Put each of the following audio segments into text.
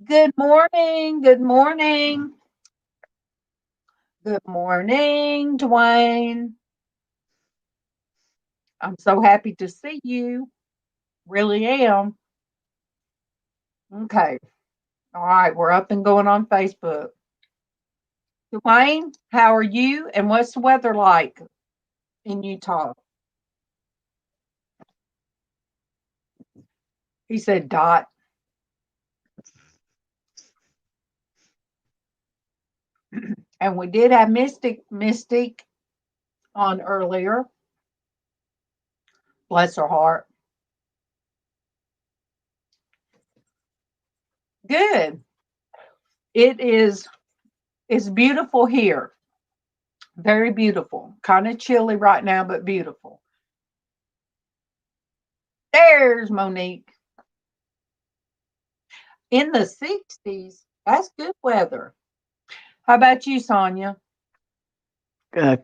Good morning. Good morning. Good morning, Dwayne. I'm so happy to see you. Really am. Okay. All right. We're up and going on Facebook. Dwayne, how are you? And what's the weather like in Utah? He said, Dot. And we did have Mystic on earlier. Bless her heart. Good. It is. It's beautiful here. Very beautiful. Kind of chilly right now, but beautiful. There's Monique. In the 60s. That's good weather. How about you, Sonia?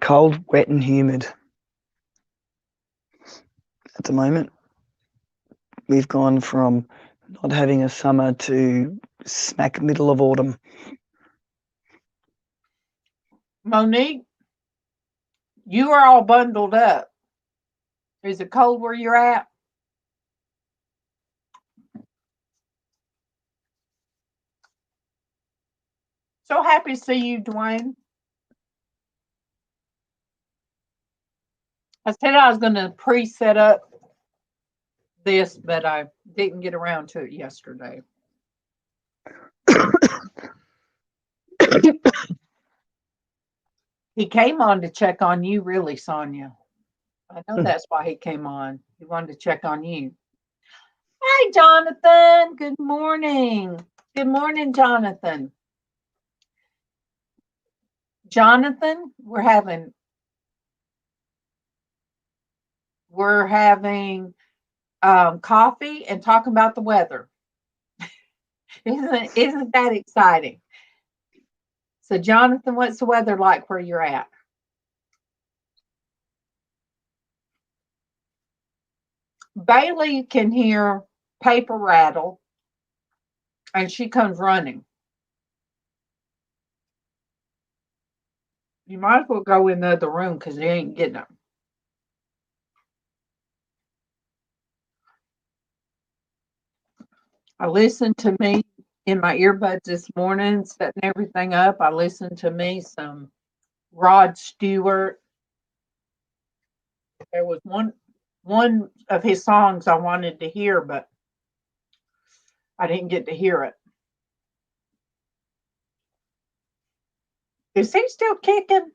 Cold, wet, and humid at the moment. We've gone from not having a summer to smack middle of autumn. Monique, you are all bundled up. Is it cold where you're at? So happy to see you, Dwayne. I said I was going to pre-set up this, but I didn't get around to it yesterday. He came on to check on you, really, Sonia. I know that's why he came on. He wanted to check on you. Hi, Jonathan. Good morning. Good morning, Jonathan. Jonathan, we're having coffee and talking about the weather. Isn't that exciting? So, Jonathan, what's the weather like where you're at? Bailey can hear paper rattle, and she comes running. You might as well go in the other room because they ain't getting them. I listened to me in my earbuds this morning, setting everything up. I listened to me some Rod Stewart. There was one of his songs I wanted to hear, but I didn't get to hear it. Is he still kicking?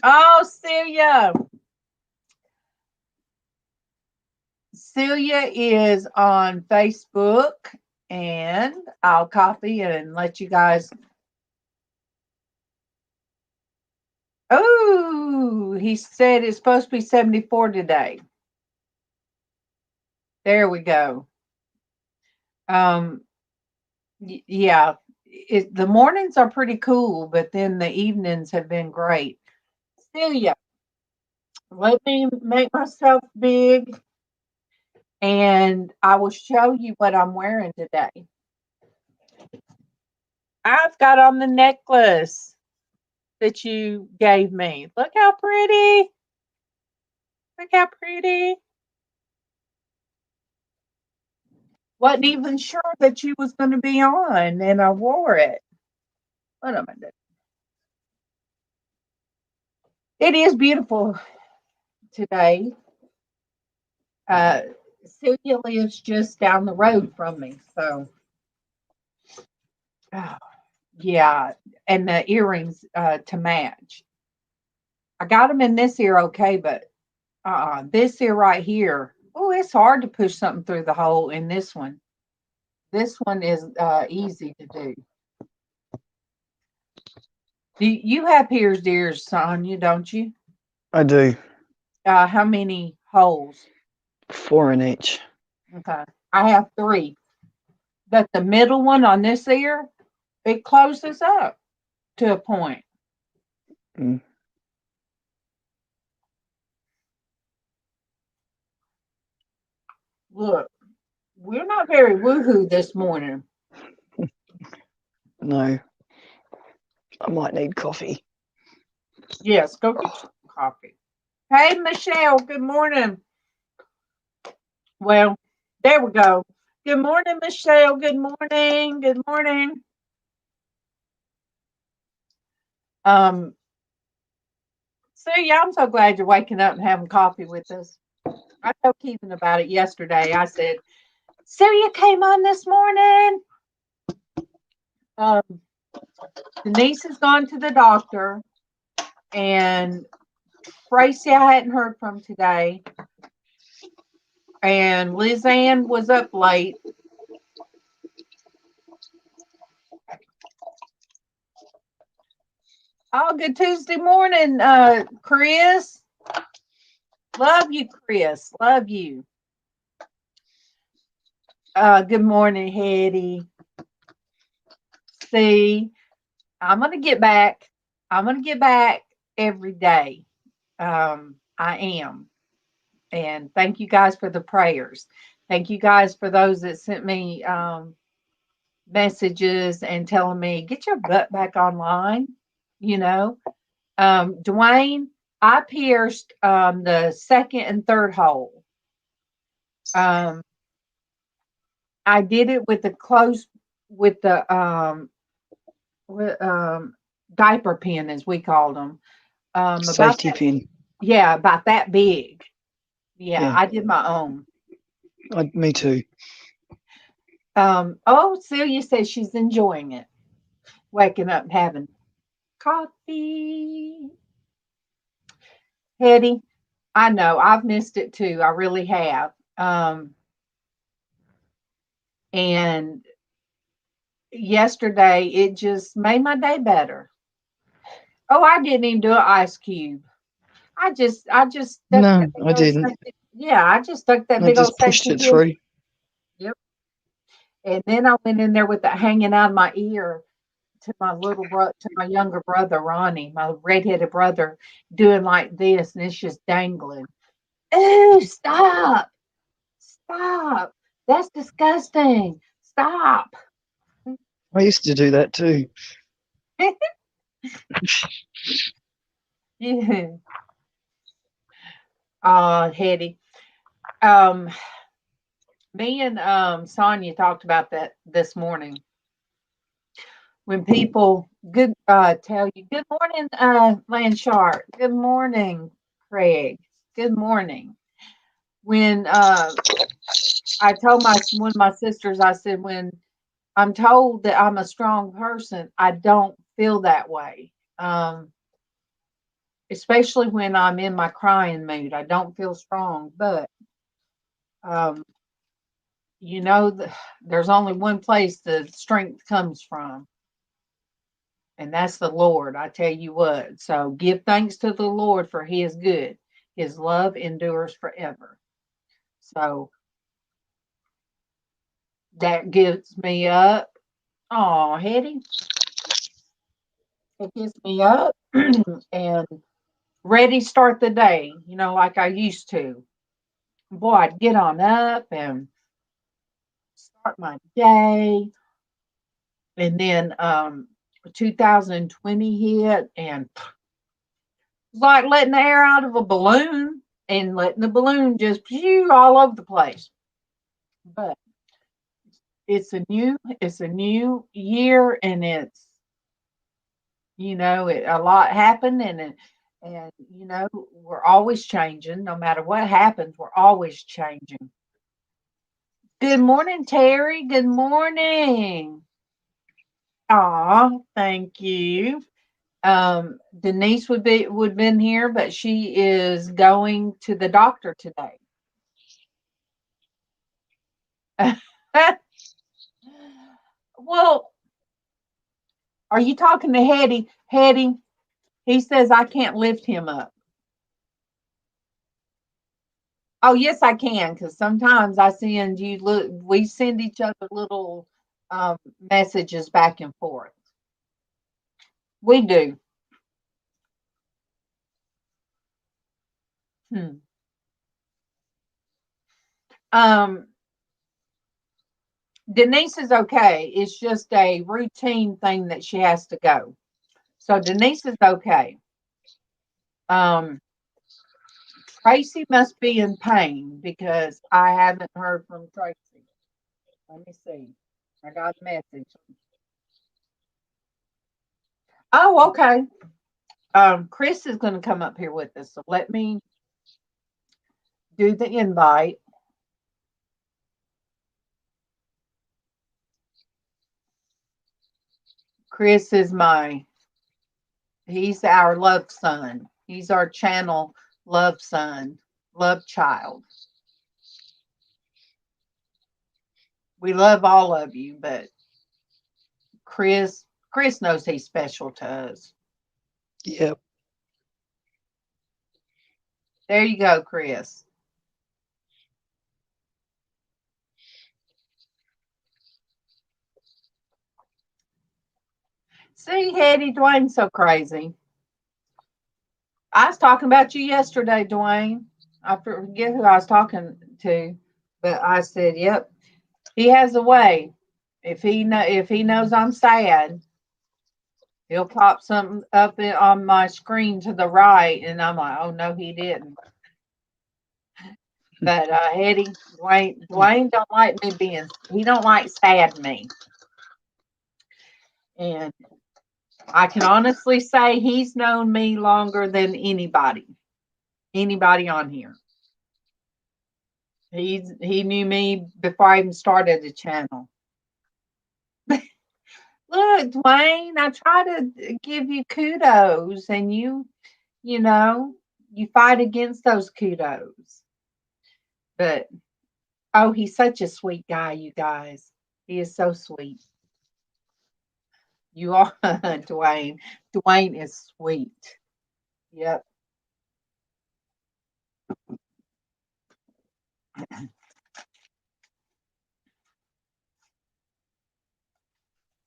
Oh, Celia. Celia is on Facebook, and I'll copy and let you guys. Oh, he said it's supposed to be 74 today. There we go. Um, yeah, the mornings are pretty cool, but then the evenings have been great. Celia, let me make myself big, and I will show you what I'm wearing today. I've got on the necklace that you gave me. Look how pretty. Look how pretty. Wasn't even sure that you was going to be on, and I wore it. What am I doing? It is beautiful today. Uh, Celia lives just down the road from me, so oh, yeah, and the earrings to match. I got them in this ear okay, but this ear right here. Oh, it's hard to push something through the hole in this one. This one is easy to do. You have pierced ears, Sonya, don't you? I do. How many holes? 4 in each. Okay. I have three. But the middle one on this ear, it closes up to a point. Mm. Look, we're not very woohoo this morning. No, I might need coffee. Yes, go get some coffee. Hey, Michelle, good morning. Well, there we go. Good morning, Michelle. Good morning. Good morning. Um, so yeah, I'm so glad you're waking up and having coffee with us. I told Keevan about it yesterday. I said, Celia came on this morning. Um, Denise has gone to the doctor, and Traci I hadn't heard from today, and LizzAnn was up late. Oh, good Tuesday morning, Chris. Love you, Chris. Love you. Good morning, Hetty. See, I'm gonna get back. I'm gonna get back every day. I am. And thank you guys for the prayers. Thank you guys for those that sent me messages and telling me, get your butt back online. You know, Dwayne, I pierced the second and third hole. Um, I did it with the close, with the with, diaper pin, as we called them. About Safety that, pin. yeah, about that big. Yeah, Yeah, I did my own. me too. Oh, Celia says she's enjoying it, waking up and having coffee. Hetty, I know I've missed it too. I really have. And yesterday it just made my day better. Oh, I didn't even do an ice cube. I just stuck that No, big I old didn't. safety. Yeah, I just stuck that I big old just pushed safety it pin. through. Yep. And then I went in there with it hanging out of my ear to my to my younger brother Ronnie, my redheaded brother, doing like this, and it's just dangling. Ooh, stop! Stop! That's disgusting. Stop. I used to do that too. Yeah. Hetty. Um, Me and Sonia talked about that this morning. When people tell you, good morning, Lanchard. Good morning, Craig. Good morning. When I told my one of my sisters, I said, when I'm told that I'm a strong person, I don't feel that way. Especially when I'm in my crying mood, I don't feel strong. But um, there's only one place the strength comes from, and that's the Lord. I tell you what. So give thanks to the Lord, for He is good. His love endures forever. So that gives me up. Oh, Hetty, it gets me up and ready to start the day, like I used to. Boy, I'd get on up and start my day. And then 2020 hit, and it's like letting the air out of a balloon and letting the balloon just pew all over the place. But it's a new year, and a lot happened, and we're always changing. No matter what happens, we're always changing. Good morning, Terry. Good morning. Aw, thank you. Denise would been here, but she is going to the doctor today. Well, are you talking to Hetty? Hetty, he says I can't lift him up. Oh, yes, I can, because sometimes I send you look. We send each other little messages back and forth. We do. Hmm. Um, Denise is okay. It's just a routine thing that she has to go. So Denise is okay. Um, Traci must be in pain because I haven't heard from Traci. Let me see. I got a message. Oh, okay. Chris is going to come up here with us. So let me do the invite. Chris is he's our love son. He's our channel love son, love child. We love all of you, but Chris knows he's special to us. Yep. There you go, Chris. See, Hetty, Dwayne's so crazy. I was talking about you yesterday, Dwayne. I forget who I was talking to, but I said, "Yep, he has a way. If he knows I'm sad, he'll pop something up on my screen to the right, and I'm like, oh no, he didn't." But Hetty, Dwayne don't like me being. He don't like sad me, and I can honestly say he's known me longer than anybody on here. He knew me before I even started the channel. Look, Dwayne, I try to give you kudos, and you know, you fight against those kudos. But oh, he's such a sweet guy, you guys. He is so sweet. You are Dwayne. Dwayne is sweet. Yep.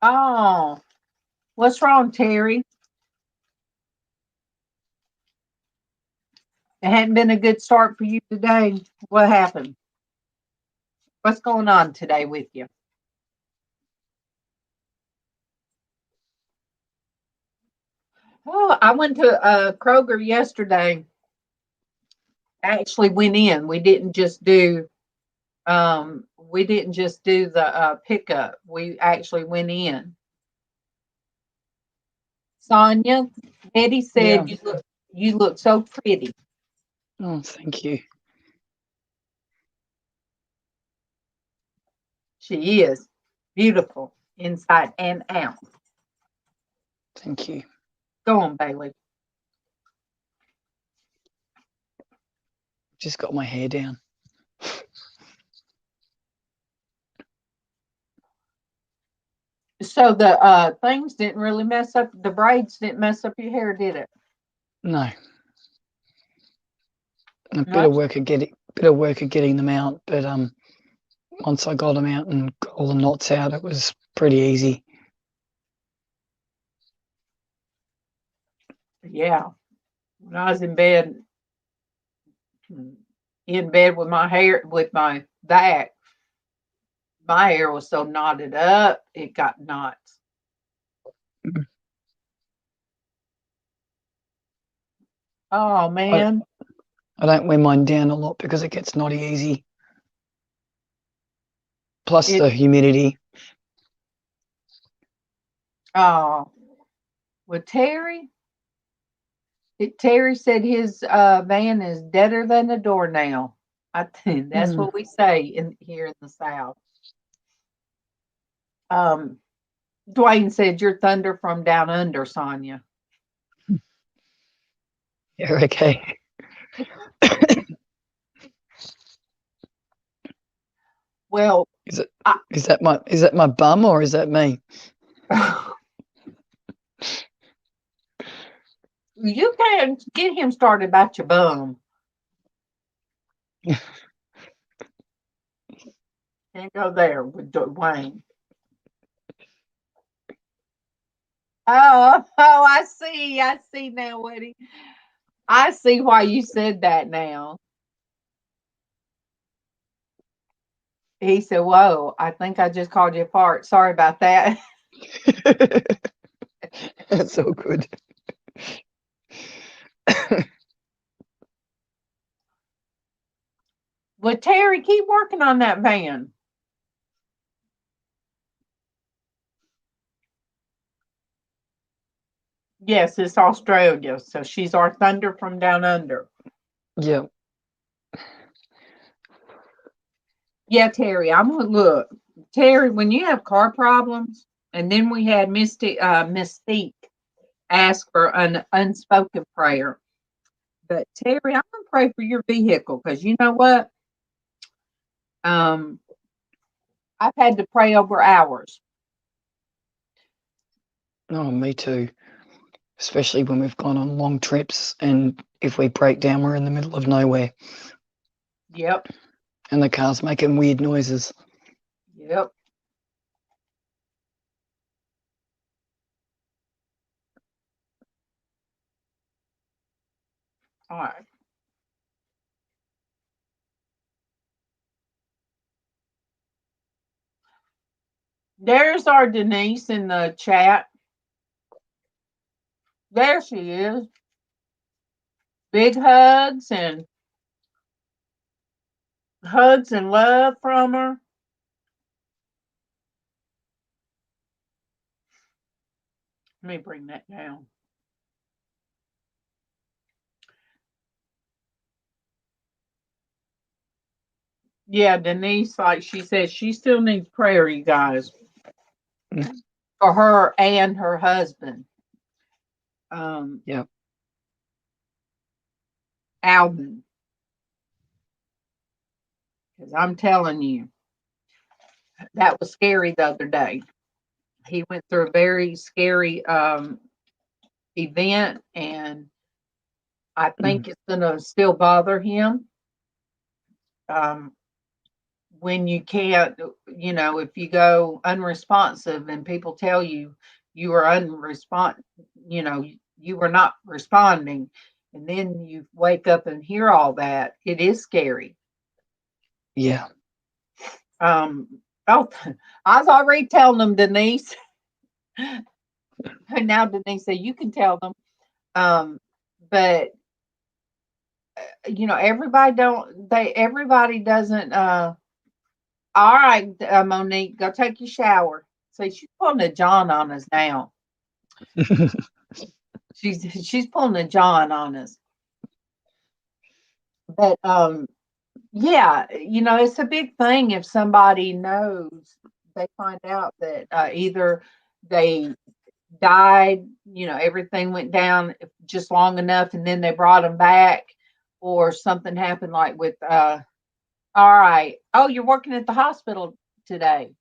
Oh, what's wrong, Terry? It hadn't been a good start for you today. What happened? What's going on today with you? Oh, I went to Kroger yesterday. Actually went in. We didn't just do the pickup. We actually went in. Sonia, Eddie Yeah. said you look so pretty. Oh, thank you. She is beautiful inside and out. Thank you. Go on, Bailey. Just got my hair down. So the things didn't really mess up. The braids didn't mess up your hair, did it? No. A No. bit of work of getting them out, but once I got them out and got all the knots out, it was pretty easy. Yeah. When I was in bed with my hair, with my back, my hair was so knotted up, it got knots. Oh I, man. I don't wear mine down a lot because it gets knotty easy. Plus It the humidity. oh with Terry said his van is deader than a doornail. I think that's Mm. what we say in here in the South. Um, Dwayne said you're thunder from down under, Sonia. Yeah, okay. Well, Is it I, is that my bum or is that me? you can't get him started about your bum. Can't go there with Dwayne. Oh, I see now, Woody. I see why you said that now. he said, "Whoa, I think I just called you a fart. Sorry about that." That's so good. Well, Terry, keep working on that van. Yes, it's Australia, so she's our thunder from down under. Yeah. Yeah, Terry, I'm gonna look. Terry, when you have car problems, and then we had Mystique ask for an unspoken prayer. But Terry, I'm gonna pray for your vehicle because you know what? Um, I've had to pray over hours. Oh, me too. Especially when we've gone on long trips and if we break down, we're in the middle of nowhere Yep, and the car's making weird noises. yep. All right. There's our Denise in the chat. There she is. Big hugs and love from her. Let me bring that down. Yeah, Denise, like she said, she still needs prayer, you guys, Mm. for her and her husband, Yeah. Alvin. Because I'm telling you, that was scary the other day. He went through a very scary event, and I think it's going to still bother him. Um, when you can't, if you go unresponsive and people tell you you are you know, you were not responding, and then you wake up and hear all that, it is scary. Yeah. Um, oh, I was already telling them, Denise. And now Denise said, you can tell them. But everybody doesn't, all right, Monique, go take your shower. See, she's pulling a John on us now. She's pulling a John on us. But yeah, it's a big thing if somebody knows, they find out that either they died, everything went down just long enough and then they brought them back, or something happened like with all right, oh, you're working at the hospital today.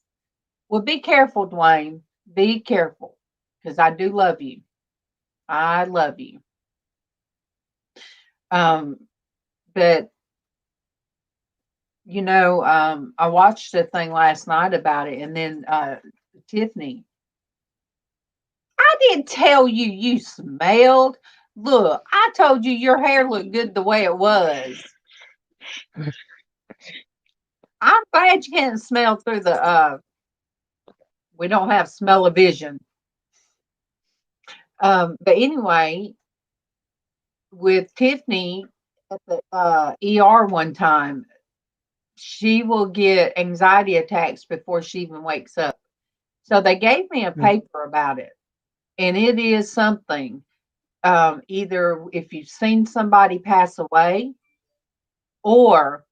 Well, be careful, Dwayne. Be careful, because I do love you. I love you. Um, but I watched a thing last night about it, and then Tiffany, I didn't tell you smelled. Look, I told you your hair looked good the way it was. I'm glad you can't smell through the we don't have smell-o-vision. But anyway, with Tiffany at the ER one time, she will get anxiety attacks before she even wakes up. So they gave me a paper about it, and it is something. Either if you've seen somebody pass away, or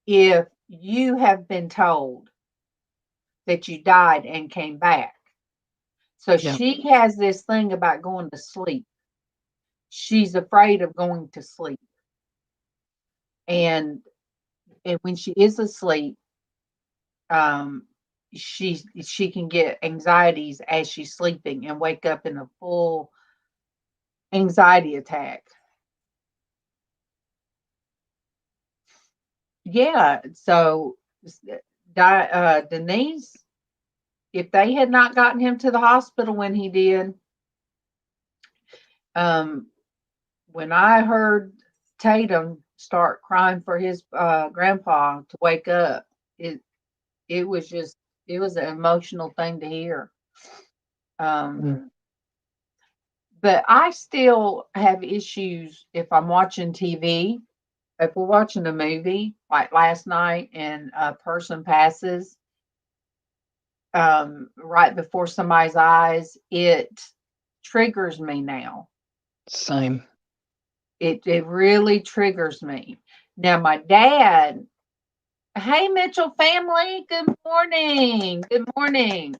if you have been told that you died and came back. So Yeah. she has this thing about going to sleep. She's afraid of going to sleep. And when she is asleep, um, she can get anxieties as she's sleeping and wake up in a full anxiety attack. Yeah, so Denise, if they had not gotten him to the hospital when he did, um, when I heard Tatum start crying for his grandpa to wake up, it was just, it was an emotional thing to hear. Mm. But I still have issues if I'm watching TV. If we're watching a movie, like last night, and a person passes right before somebody's eyes, it triggers me now. Same. It really triggers me. Now, my dad, hey, Mitchell family, good morning. Good morning.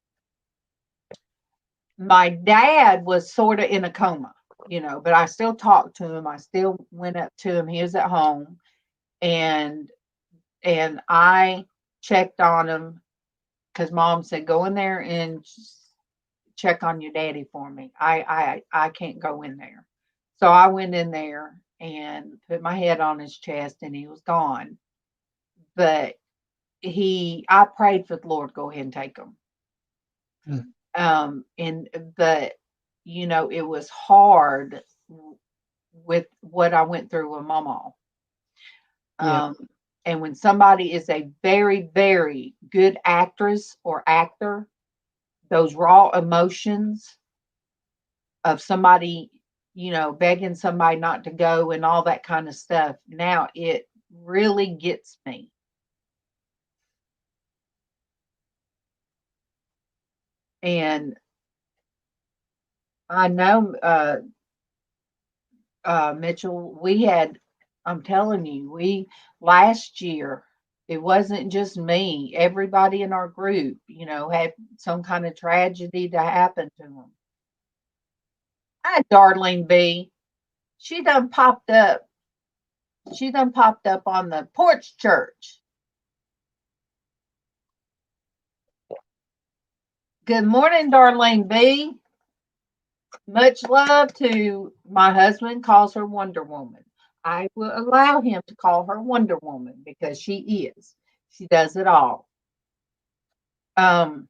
My dad was sort of in a coma, but I still talked to him. I still went up to him. He was at home, and I checked on him because mom said, go in there and check on your daddy for me. I can't go in there. So I went in there and put my head on his chest, and he was gone. But I prayed for the Lord to go ahead and take him. Mm. And but it was hard with what I went through with MawMaw. Yeah. And when somebody is a very, very good actress or actor, those raw emotions of somebody, begging somebody not to go and all that kind of stuff, now it really gets me. And I know, Mitchell, I'm telling you, last year, it wasn't just me, everybody in our group, had some kind of tragedy to happen to them. Hi, Darlene B. She done popped up. She done popped up on the Porch Church. Good morning, Darlene B. Much love to my husband, calls her Wonder Woman. I will allow him to call her Wonder Woman because she is. She does it all. That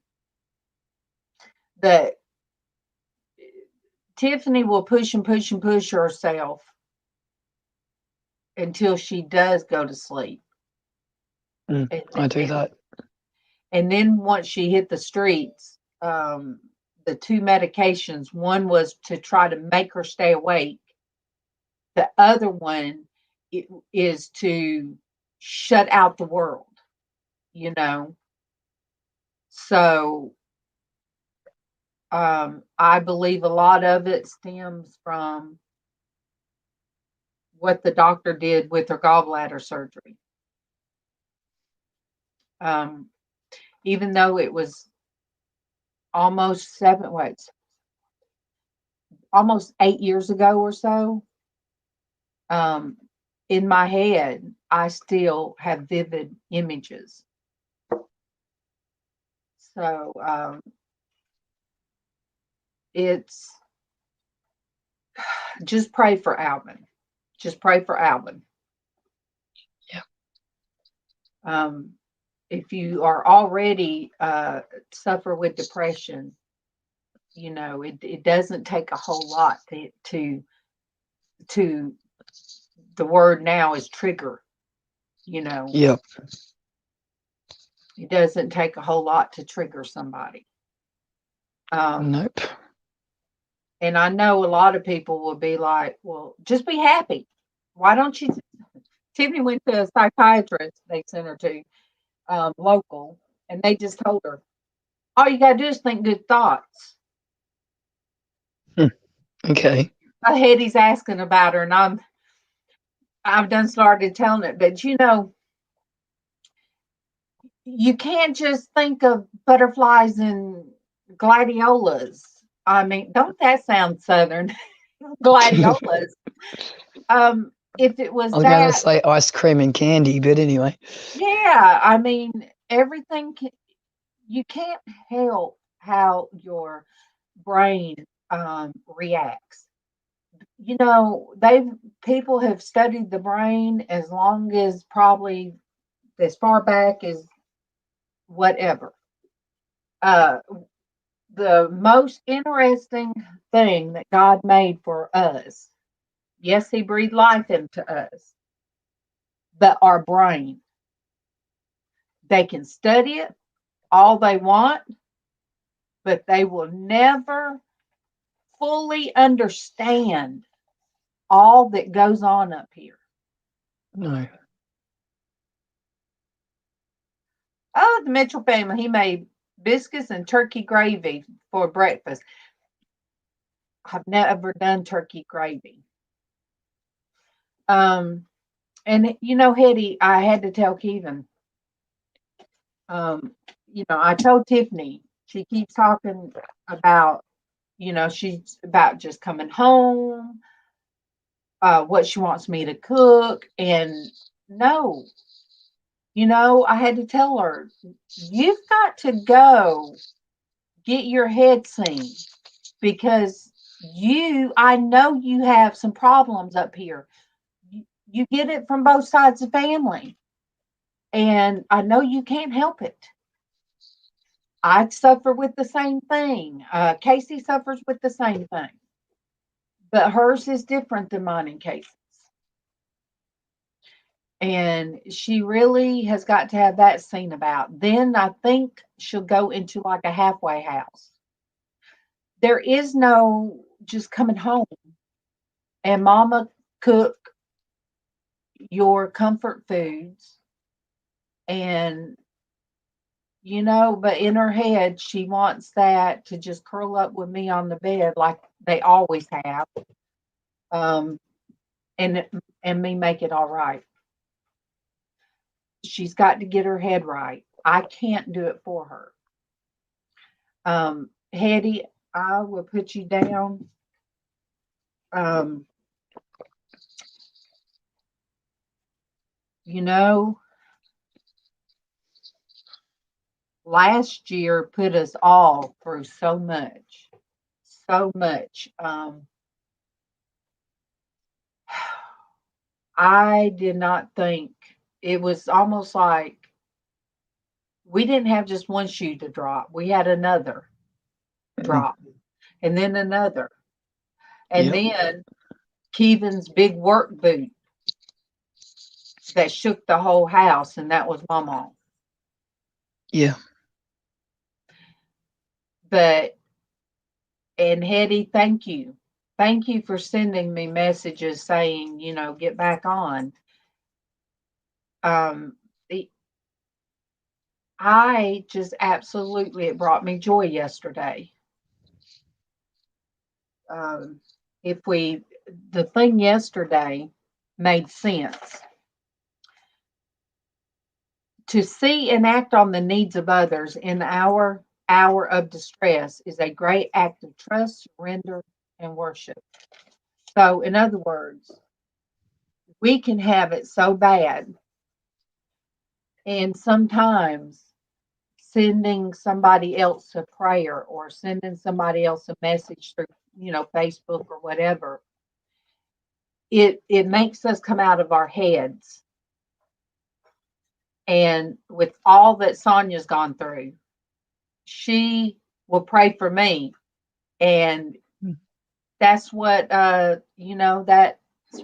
Tiffany will push and push and push herself until she does go to sleep. I do that. And then once she hit the streets, the two medications, one was to try to make her stay awake. The other one is to shut out the world, you know. So I believe a lot of it stems from what the doctor did with her gallbladder surgery. Even though it was almost 8 years ago or so, in my head, I still have vivid images. So it's just pray for Alvin. Just pray for Alvin. Yeah. If you are already suffer with depression, it doesn't take a whole lot to the word now is trigger. Yep. It doesn't take a whole lot to trigger somebody. Nope. And I know a lot of people will be like, well, just be happy. Why don't you? Tiffany went to a psychiatrist they sent her to, local, and they just told her, all you got to do is think good thoughts. Okay. Hetty's asking about her, and I've done started telling it, but you can't just think of butterflies and gladiolas. I mean, don't that sound southern? Gladiolas. If it was I was going to that, say ice cream and candy, but anyway. yeah, I mean, everything you can't help how your brain reacts. People have studied the brain as long as probably as far back as whatever. The most interesting thing that God made for us, yes, He breathed life into us, but our brain, they can study it, all they want, but they will never fully understand all that goes on up here. No. Oh, the Mitchell family, he made biscuits and turkey gravy for breakfast. I've never done turkey gravy. And Hetty, I had to tell Kevin, I told Tiffany, she keeps talking about, she's about just coming home, what she wants me to cook. And no, I had to tell her, you've got to go get your head seen because I know you have some problems up here. You get it from both sides of the family. And I know you can't help it. I suffer with the same thing. Casey suffers with the same thing. But hers is different than mine and Casey's. And she really has got to have that seen about. Then I think she'll go into like a halfway house. There is no just coming home and mama cook your comfort foods and but in her head she wants that to just curl up with me on the bed like they always have, and me make it all right. She's got to get her head right. I can't do it for her. Hetty, I will put you down. You know, last year put us all through so much, so much. I did not think it was almost like we didn't have just one shoe to drop. We had another drop and then another. And then Kevin's big work boot that shook the whole house, and that was MawMaw. Yeah. And Hetty, thank you. Thank you for sending me messages saying, get back on. I just absolutely, it brought me joy yesterday. The thing yesterday made sense. To see and act on the needs of others in our hour of distress is a great act of trust, surrender, and worship. So, in other words, we can have it so bad. And sometimes sending somebody else a prayer or sending somebody else a message through, Facebook or whatever, it makes us come out of our heads. And with all that Sonia's gone through, she will pray for me. And that's what, that's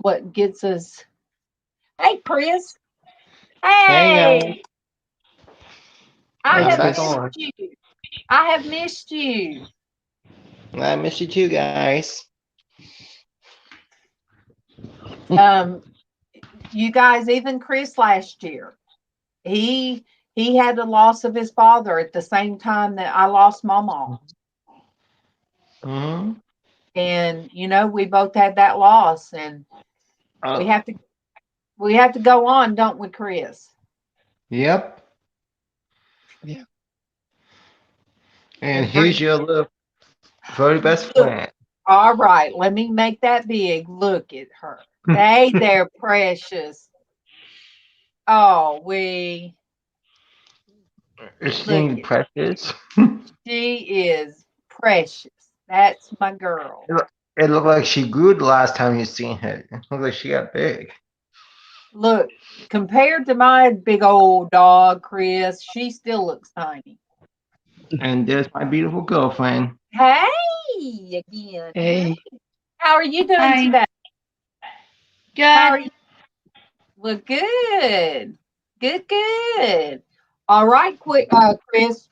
what gets us. Hey, Chris. Hey. I have missed you. I have missed you. I miss you too, guys. You guys, even Chris last year, he had the loss of his father at the same time that I lost MawMaw. Mm-hmm. And we both had that loss, and we have to go on, don't we, Chris? Yep. Yeah. And here's your little very best friend. All right, let me make that big. Look at her. Hey, they're precious. Oh, Is she precious? She is precious. That's my girl. It looked like she grew the last time you seen her. It looked like she got big. Look, compared to my big old dog, Chris, she still looks tiny. And there's my beautiful girlfriend. Hey, again. Hey. How are you doing today? Good. How are you? Well, good. Good. All right, Chris.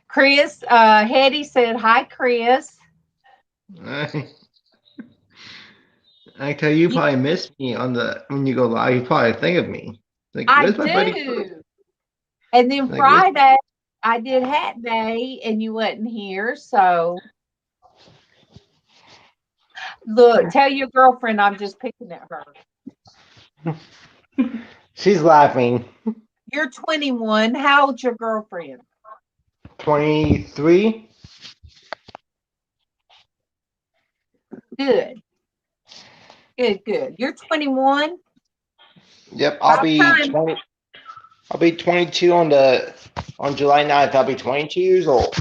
Chris, Hetty said, hi, Chris. I tell you, Ye- probably miss me when you go live. You probably think of me. Like, I where's my buddy? do. And then Like, where's Friday, I did hat day and you wasn't here. So look, tell your girlfriend I'm just picking at her. She's laughing. You're 21. How old's your girlfriend? 23. Good. Good. You're 21. Yep, I'll About be time. 20. I'll be 22 on July 9th. I'll be 22 years old.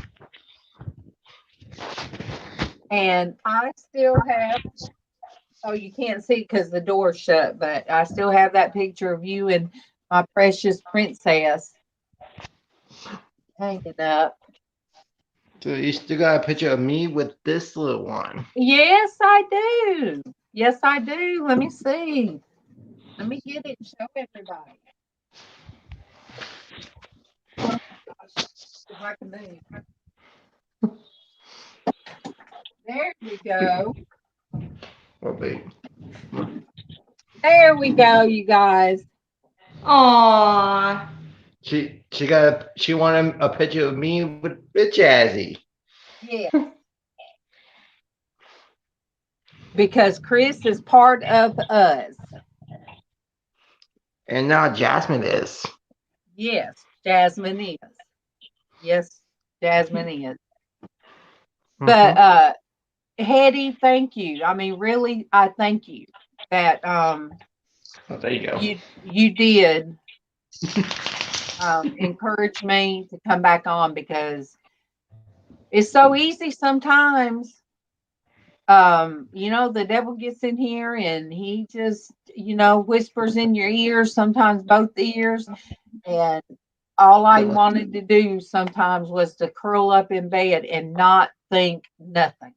And I still have, oh, you can't see because the door's shut, but I still have that picture of you and my precious princess hanging up. So you still got a picture of me with this little one. Yes, I do. Yes, I do. Let me see. Let me get it and show everybody. Oh, gosh. If I can move. There we go. Oh, babe. There we go, you guys. Aww. She wanted a picture of me with Jazzy. Yeah. Because Chris is part of us. And now Jasmine is. Yes, Jasmine is. Yes, Jasmine is. But Hetty, thank you. I mean, really, I thank you that Oh, there you go. you did encourage me to come back on because it's so easy sometimes. The devil gets in here and he just, whispers in your ears, sometimes both ears. And all I wanted to do sometimes was to curl up in bed and not think nothing.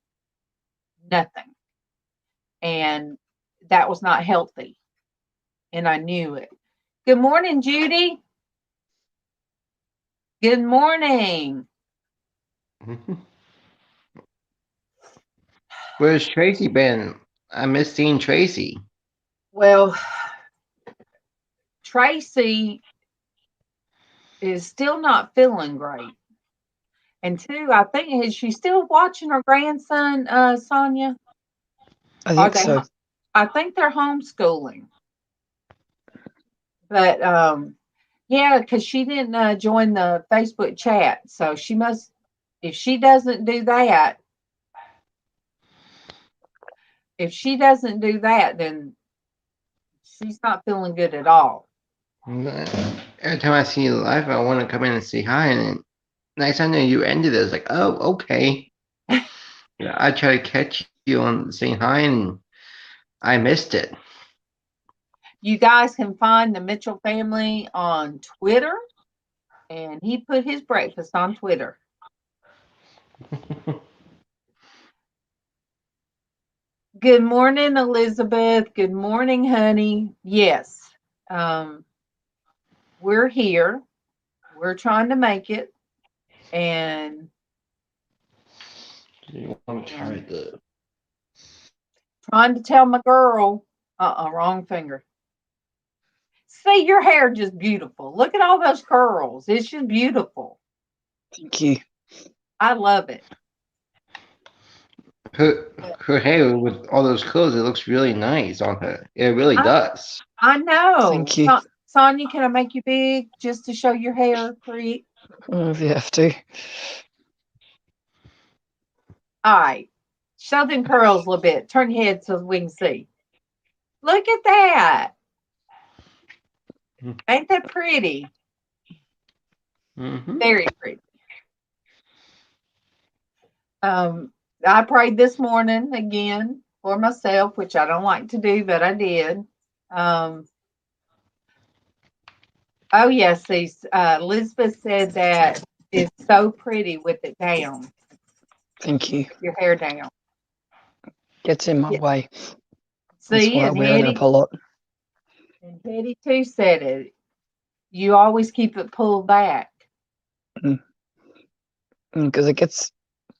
And that was not healthy. And I knew it. Good morning, Judy. Good morning. Where's Traci been? I miss seeing Traci. Well, Traci is still not feeling great. And two, I think, is she still watching her grandson, Sonia? I think so. I think they're homeschooling. But yeah, because she didn't join the Facebook chat. So she must, if she doesn't do that, then she's not feeling good at all. Every time I see you live, I want to come in and say hi. And next time you ended it, it's like, oh, okay. I try to catch you on saying hi, and I missed it. You guys can find the Mitchell family on Twitter, and he put his breakfast on Twitter. Good morning, Elizabeth. Good morning, honey. Yes, we're here. We're trying to make it, and trying to tell my girl, wrong finger. See, your hair just beautiful. Look at all those curls. It's just beautiful. Thank you. I love it. Her hair with all those curls, it looks really nice on her. It really does. I know. Thank you. Sonia, can I make you big just to show your hair pretty? If you have to. All right. Show them curls a little bit. Turn your head so we can see. Look at that. Ain't that pretty? Mm-hmm. Very pretty. I prayed this morning again for myself, which I don't like to do, but I did. Oh yes, Elizabeth said that it's so pretty with it down. Thank you. Your hair down. Gets in my way. That's See, why I and wear it up a lot. Hetty too said it. You always keep it pulled back. Because it gets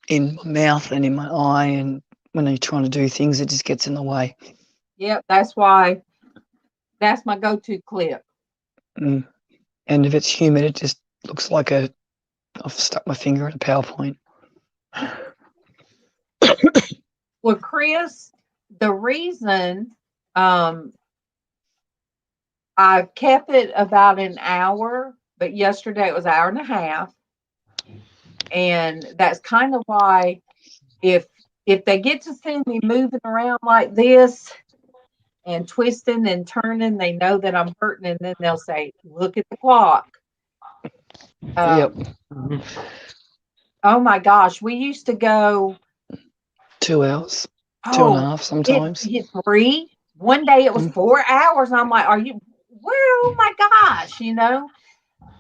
in my mouth and in my eye, and when you're trying to do things, it just gets in the way. Yep, that's why. That's my go-to clip. And if it's humid, it just looks like I've stuck my finger in a PowerPoint. Well, Chris, the reason I've kept it about an hour, but yesterday it was an hour and a half. And that's kind of why if they get to see me moving around like this and twisting and turning, they know that I'm hurting, and then they'll say, "Look at the clock." Yep. Oh my gosh, we used to go 2 hours, 2.5 sometimes. It's 3. One day it was 4 hours. And I'm like, "Are you where? Oh my gosh,"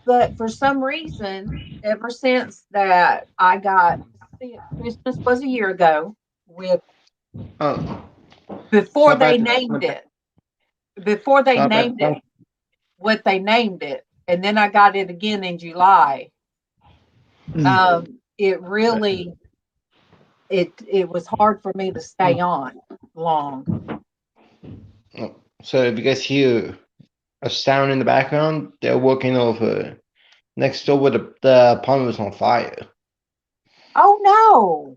But for some reason, ever since that I got sick, Christmas was a year ago. With Oh, before stop they at named it, before they stop named at it, what they named it, and then I got it again in July. It really it was hard for me to stay on long. Oh, so if you guys hear a sound in the background, they're working over next door where the pond was on fire. Oh no.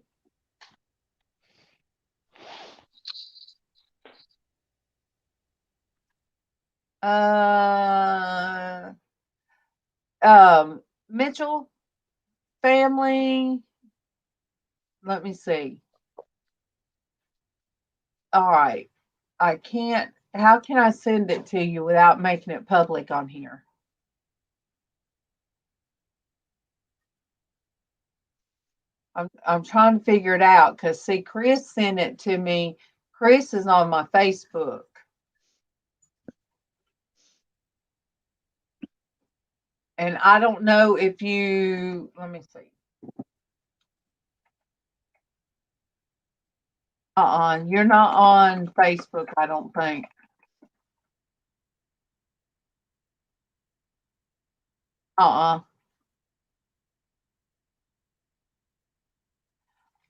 Mitchell family. Let me see. All right. I can't. How can I send it to you without making it public on here? I'm trying to figure it out because see, Chris sent it to me. Chris is on my Facebook. And I don't know if you let me see. You're not on Facebook, I don't think.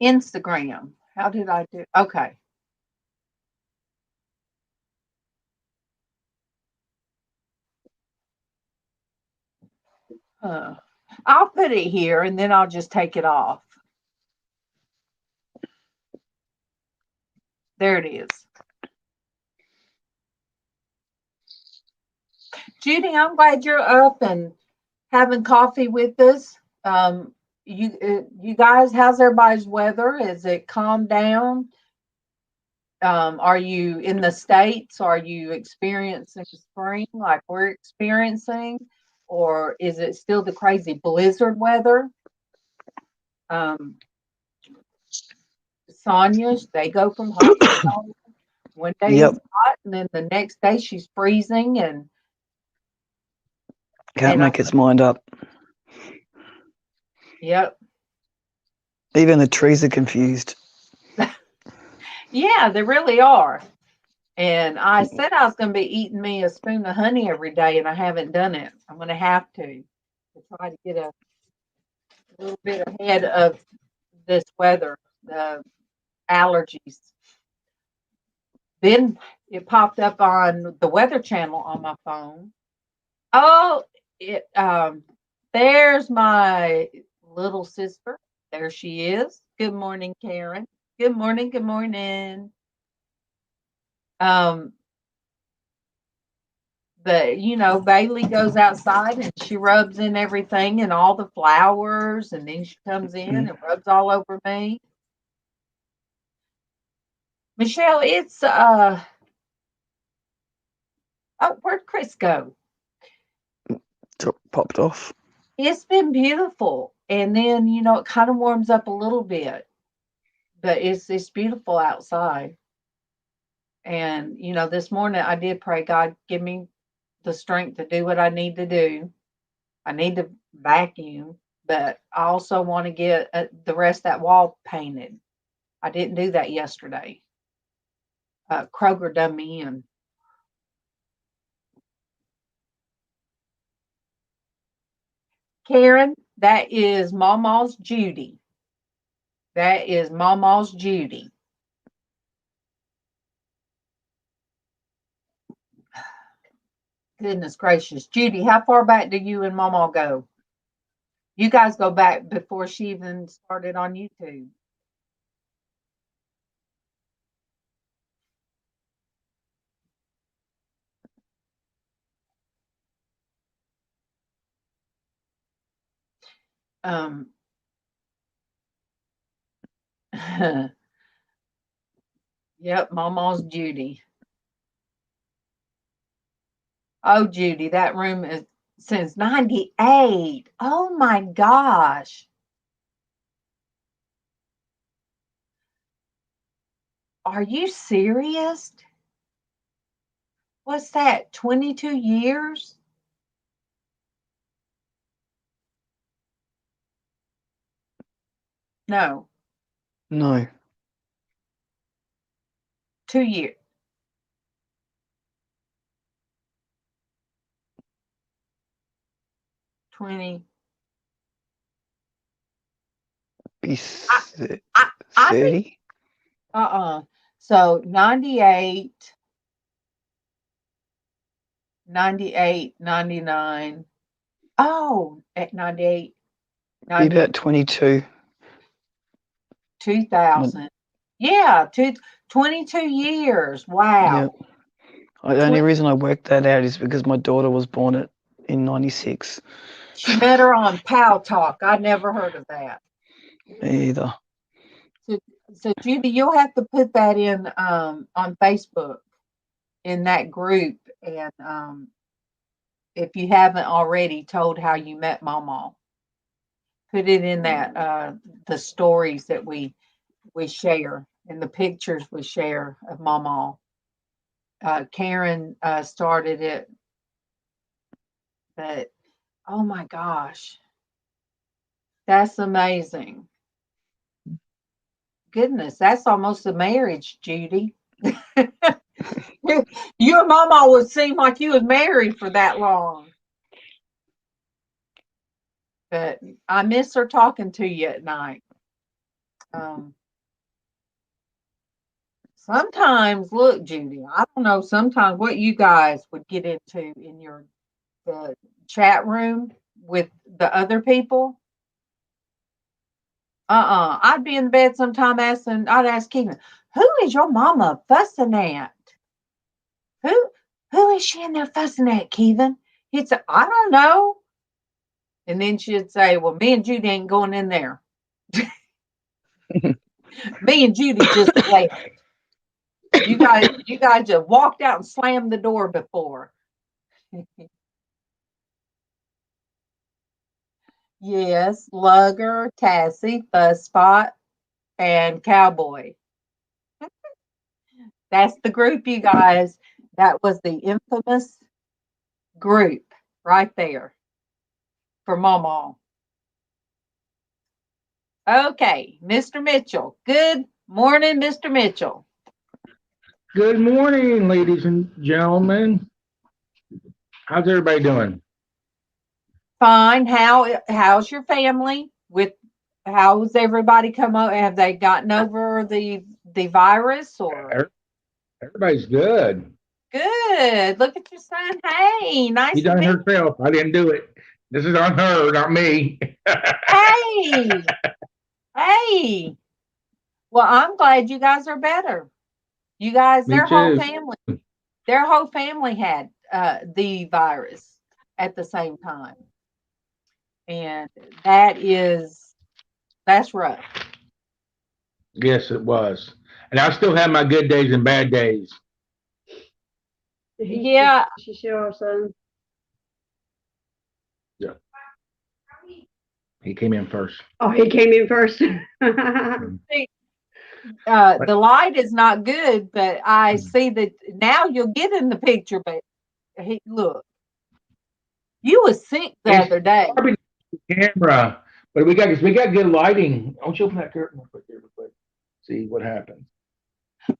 Instagram. How did I do? Okay. I'll put it here and then I'll just take it off. There it is. Judy, I'm glad you're up and having coffee with us. You guys, how's everybody's weather? Is it calmed down? Are you in the States? Are you experiencing spring like we're experiencing? Or is it still the crazy blizzard weather? Sonia, they go from hot to cold. One day Yep. it's hot, and then the next day she's freezing, and Can't make its mind up. Yep. Even the trees are confused. Yeah, they really are. And I said I was going to be eating me a spoon of honey every day, and I haven't done it. I'm going to have to try to get a little bit ahead of this weather, the allergies. Then it popped up on the Weather Channel on my phone. Oh, there's my little sister. There she is. Good morning, Karen. Good morning. Good morning. Bailey goes outside and she rubs in everything and all the flowers, and then she comes in and rubs all over me. Michelle, it's oh, where'd Chris go? Popped off. It's been beautiful. And then, it kind of warms up a little bit. But it's beautiful outside. And, this morning I did pray, God, give me the strength to do what I need to do. I need to vacuum, but I also want to get the rest of that wall painted. I didn't do that yesterday. Kroger done me in. Karen, that is MawMaw's Judy. That is MawMaw's Judy. Goodness gracious. Judy, how far back do you and MawMaw go? You guys go back before she even started on YouTube. Yep, MawMaw's Judy. Oh, Judy, that room is since 98. Oh my gosh. Are you serious? What's that? 22 years? No, No. 2 years. Twenty. Be I think 30? So 98, 98, 99. Oh, at 98, Be 90, about 22. 2000. Yeah, 22 years. Yeah. Wow. The only reason I worked that out is because my daughter was born in 96. She met her on Pow Talk. I never heard of that. Me either. So Judy, you'll have to put that in on Facebook in that group, and if you haven't already told how you met MawMaw, put it in that the stories that we share and the pictures we share of MawMaw. Karen started it, but oh my gosh, that's amazing. Goodness, that's almost a marriage, Judy. You and MawMaw would seem like you was married for that long. But I miss her talking to you at night. Sometimes, look, Judy, I don't know sometimes what you guys would get into in the chat room with the other people. I'd be in bed sometime I'd ask Keegan, who is your mama fussing at? Who is she in there fussing at, Keegan? He'd say, I don't know. And then she'd say, well, me and Judy ain't going in there. Me and Judy just left. You guys just walked out and slammed the door before. Yes, Lugger, Traci, Fuzzspot, and Cowboy. That's the group, you guys. That was the infamous group right there for MawMaw. Okay, Mr. Mitchell. Good morning, Mr. Mitchell. Good morning, ladies and gentlemen. How's everybody doing? Fine. How's your family? How's everybody come over? Have they gotten over the virus or? Everybody's good. Good. Look at your son. Hey, nice She to done meet you. herself. I didn't do it. This is on her, not me. Hey. Hey. Well, I'm glad you guys are better. You guys, Me their too. whole family had the virus at the same time. And that's rough. Yes, it was. And I still have my good days and bad days. Yeah. She sure, son. Yeah. He came in first. Oh, he came in first. The light is not good, but I see that now you'll get in the picture. But look, you was sick the other day. Camera, but we got good lighting. I'll open that curtain real quick. See what happens.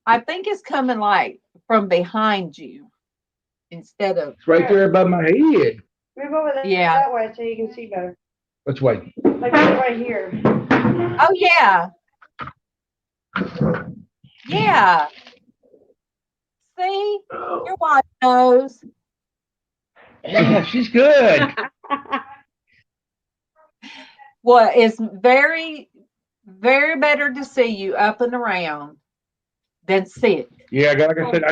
I think it's coming like from behind you instead of, It's right there above my head. Move over there Yeah. that way so you can see better. Which way? Like right here. oh yeah. Yeah. See? Your wife knows. Yeah, she's good. Well, it's very, very better to see you up and around than sick. Yeah, like I said,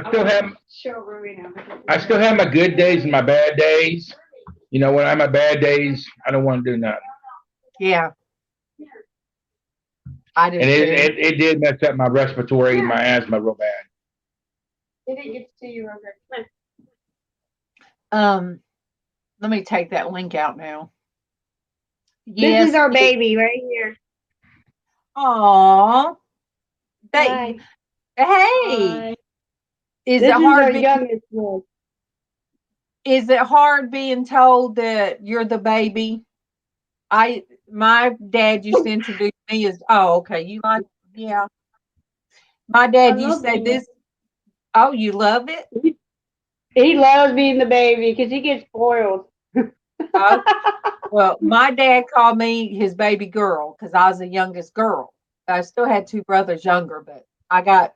Show Ruby now. I still have my good days and my bad days. You know, when I have my bad days, I don't want to do nothing. Yeah. I do And too. it did mess up my respiratory and my asthma real bad. They didn't get to see you, Ruby. Come on. Let me take that link out now. This is our baby right here. Aw. Hi. Hey. Hi. Is This it is hard? our youngest one. Is it hard being told that you're the baby? My dad used to introduce me as, oh, okay, you like, yeah. My dad I used to love say it. this. Oh, you love it? He loves being the baby because he gets spoiled. Oh, well, my dad called me his baby girl because I was the youngest girl. I still had two brothers younger, but I got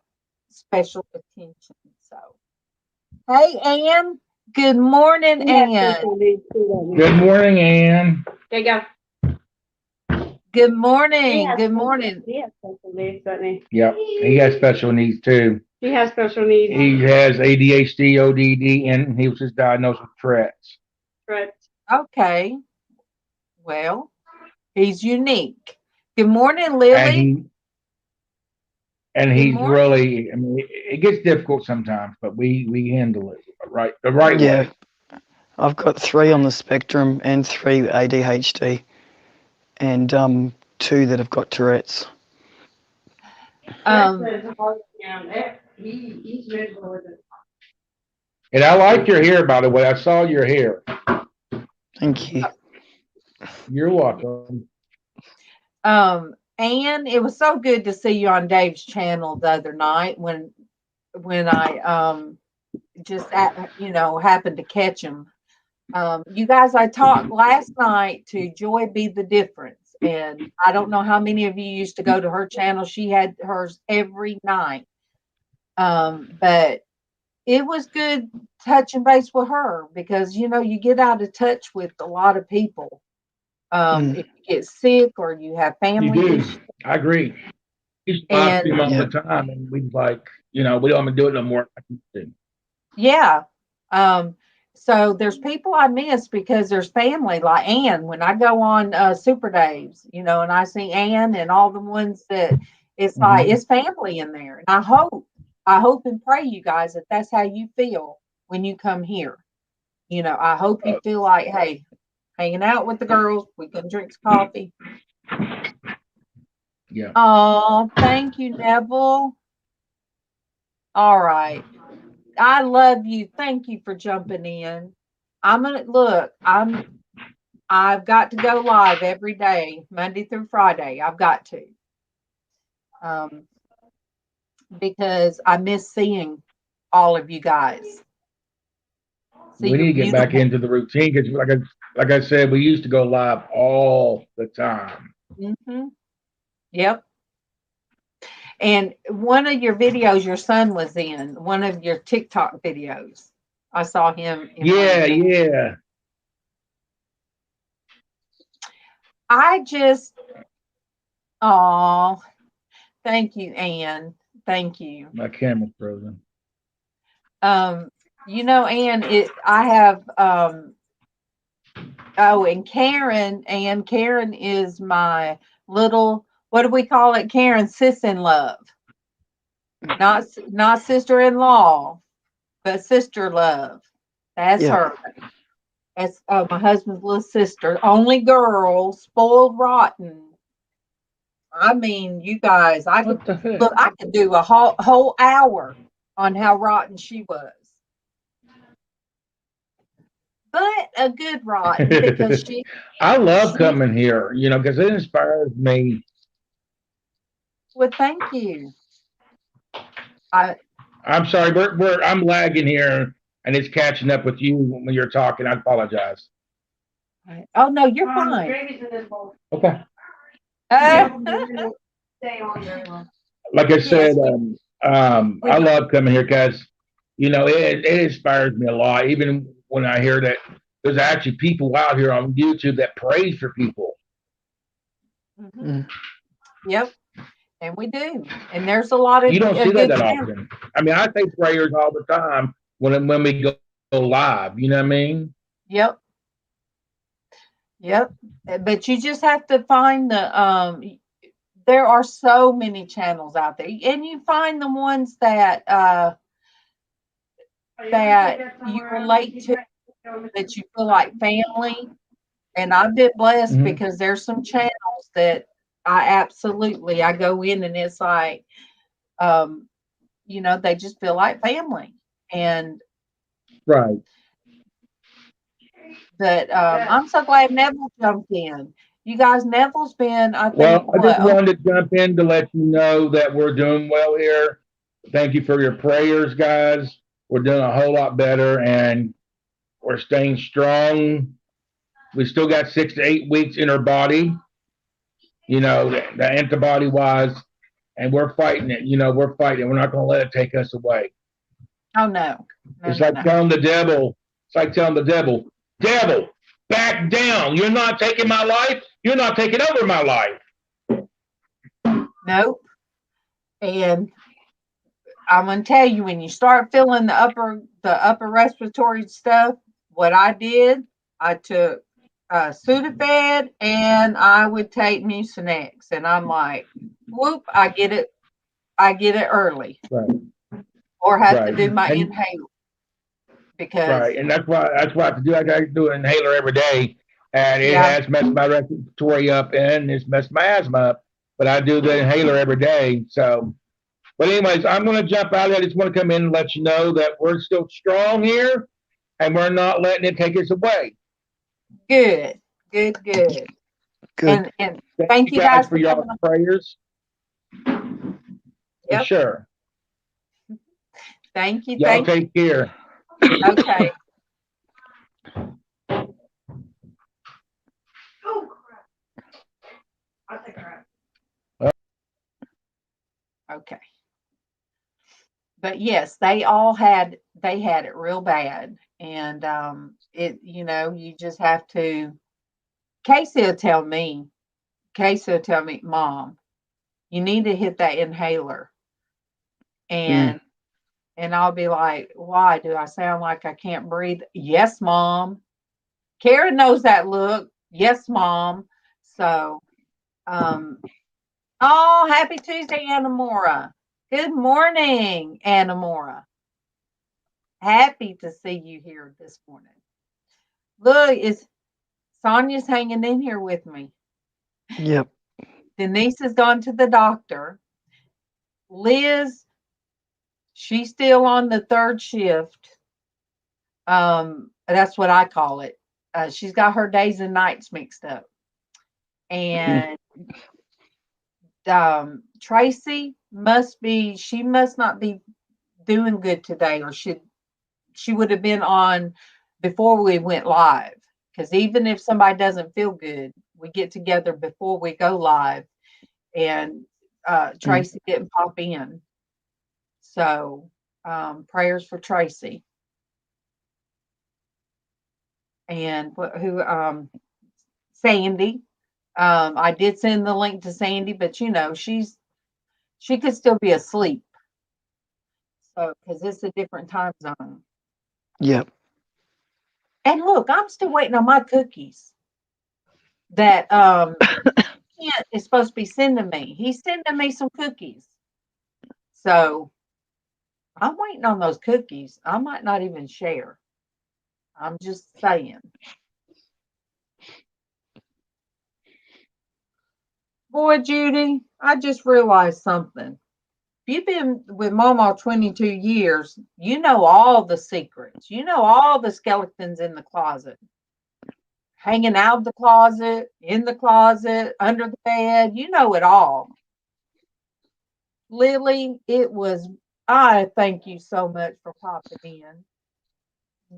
special attention. So, hey, Ann. Good morning, He has Ann. special needs too, doesn't he? Good morning, Ann. There you go. Good He morning. has Good special- morning. He has special needs, doesn't he? Yep, he has special needs too. He has special needs. He has ADHD, ODD, and he was just diagnosed with Tourette's. Right. Okay. Well, he's unique. Good morning, And Lily. he's morning. really, I mean, it gets difficult sometimes, but we handle it the right Yeah. way. I've got 3 on the spectrum and 3 ADHD, and 2 that have got Tourette's. He's miserable with it. And I like your hair, by the way. I saw your hair. Thank you. You're welcome. Ann, it was so good to see you on Dave's channel the other night when I just happened to catch him. You guys, I talked last night to Joy Be the Difference, and I don't know how many of you used to go to her channel. She had hers every night. But it was good touching base with her because you get out of touch with a lot of people. If you get sick or you have You family do. issues. I agree. He's talking to him all Yeah. the time, and we like, we don't want to do it no more. Yeah. So there's people I miss because there's family like Ann. When I go on Super Days, and I see Ann and all the ones that it's like it's family in there. And I hope and pray, you guys, that that's how you feel when you come here. I hope you feel like, hey, hanging out with the girls, we can drink some coffee. Yeah. Oh, thank you, Neville. All right. I love you. Thank you for jumping in. I've got to go live every day, Monday through Friday. I've got to. Because I miss seeing all of you guys. We need to get back into the routine because, like I said, we used to go live all the time. Mm-hmm. Yep. And one of your videos, your son was in one of your TikTok videos. I saw him. Yeah. Thank you, Ann. Thank you. My camera's frozen. Ann, I have, and Karen is my little, what do we call it, Karen? Sis-in-love. Not sister-in-law, but sister love. That's her. That's my husband's little sister. Only girl, spoiled rotten. I mean, you guys, I could do a whole hour on how rotten she was. But a good rotten because I love coming here, because it inspires me. Well, thank you. I'm sorry, I'm lagging here, and it's catching up with you when you're talking. I apologize. Oh no, you're fine. Gravy's in this bowl. Okay. Stay on very long. Like I said, Yes, I love coming here because, it inspires me a lot. Even when I hear that there's actually people out here on YouTube that prays for people. Yep. And we do. And there's a lot of You don't see good that channels. often. I mean, I say prayers all the time when we go live. You know what I mean? Yep. Yep. But you just have to find there are so many channels out there, and you find the ones that you relate to, that you feel like family. And I've been blessed because there's some channels that I go in, and it's like, they just feel like family. And right. But I'm so glad Neville jumped in. You guys, Neville's been, I think, well, I just wanted to jump in to let you know that we're doing well here. Thank you for your prayers, guys. We're doing a whole lot better, and we're staying strong. We still got 6 to 8 weeks in our body, the antibody-wise, and we're fighting it. We're fighting. We're not going to let it take us away. Oh, no. It's like telling the devil, devil, back down. You're not taking my life. You're not taking over my life. Nope. And I'm going to tell you, when you start feeling the upper respiratory stuff, what I did, I took Sudafed, and I would take Mucinex, and I'm like, whoop, I get it early. Right. Or have to do my inhaler. Because and that's why I have to do. I got to do an inhaler every day, and it has messed my respiratory up, and it's messed my asthma up. But I do the inhaler every day. So, but anyways, I'm going to jump out. I just want to come in and let you know that we're still strong here, and we're not letting it take us away. Good. And thank you guys for your prayers. Yep. For sure. Thank you. Y'all take care. Okay. Oh crap! I'll take her out. Okay. But yes, they had it real bad, and you just have to. Casey will tell me, Mom, you need to hit that inhaler, and I'll be like, why? Do I sound like I can't breathe? Yes, Mom. Karen knows that look. Yes, Mom. So, happy Tuesday, Anamora. Good morning, Anamora. Happy to see you here this morning. Look, Sonia's hanging in here with me. Yep. Denise has gone to the doctor. Lizz, she's still on the third shift. That's what I call it. She's got her days and nights mixed up. And Traci must not be doing good today, or she would have been on before we went live. Because even if somebody doesn't feel good, we get together before we go live, and Traci didn't pop in. So prayers for Traci. And Sandy. I did send the link to Sandy, but she could still be asleep. So, because it's a different time zone. Yep. And look, I'm still waiting on my cookies that Kent is supposed to be sending me. He's sending me some cookies. So I'm waiting on those cookies. I might not even share. I'm just saying. Boy, Judy, I just realized something. If you've been with MawMaw 22 years, you know all the secrets. You know all the skeletons in the closet. Hanging out of the closet, in the closet, under the bed. You know it all. Lily, it was I thank you so much for popping in.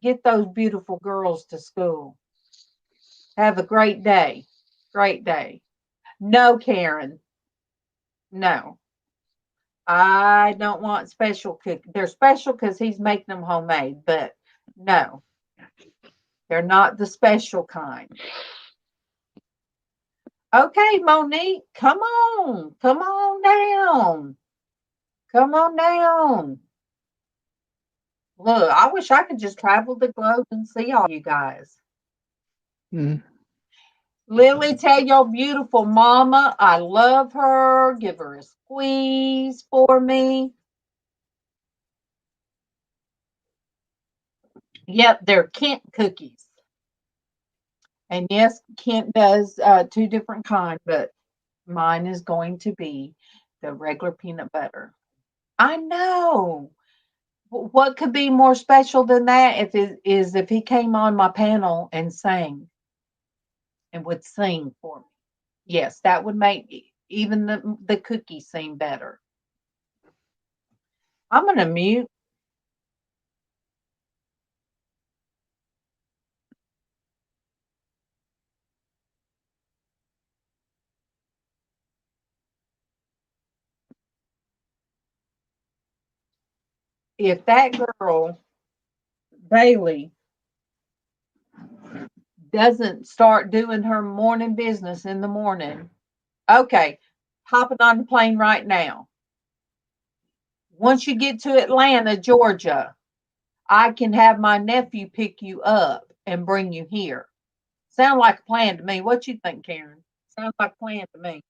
Get those beautiful girls to school. Have a great day. Great day. No, Karen. No. I don't want special cook. They're special because he's making them homemade, but no, they're not the special kind. Okay, Monique, come on. Come on down. Come on down. Look, I wish I could just travel the globe and see all you guys. Mm. Lily, tell your beautiful mama I love her. Give her a squeeze for me. Yep, they're Kent cookies. And yes, Kent does two different kinds, but mine is going to be the regular peanut butter. I know. What could be more special than that if he came on my panel and sang and would sing for me. Yes, that would make even the cookies seem better. I'm gonna mute. If that girl Bailey doesn't start doing her morning business in the morning, okay, hopping on the plane right now. Once you get to Atlanta, Georgia, I can have my nephew pick you up and bring you here. Sound like a plan to me. What you think, Karen? Sounds like a plan to me.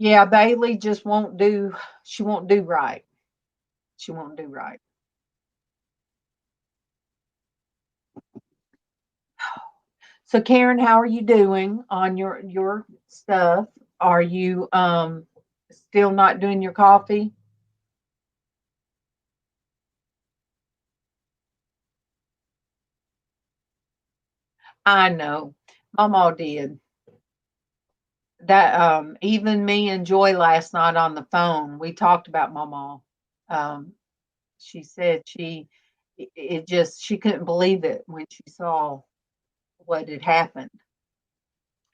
Yeah, Bailey just won't do, she won't do right. She won't do right. So Karen, how are you doing on your stuff? Are you still not doing your coffee? I know. MawMaw did. That even me and Joy last night on the phone, we talked about MawMaw. Um she said it just she couldn't believe it when she saw what had happened.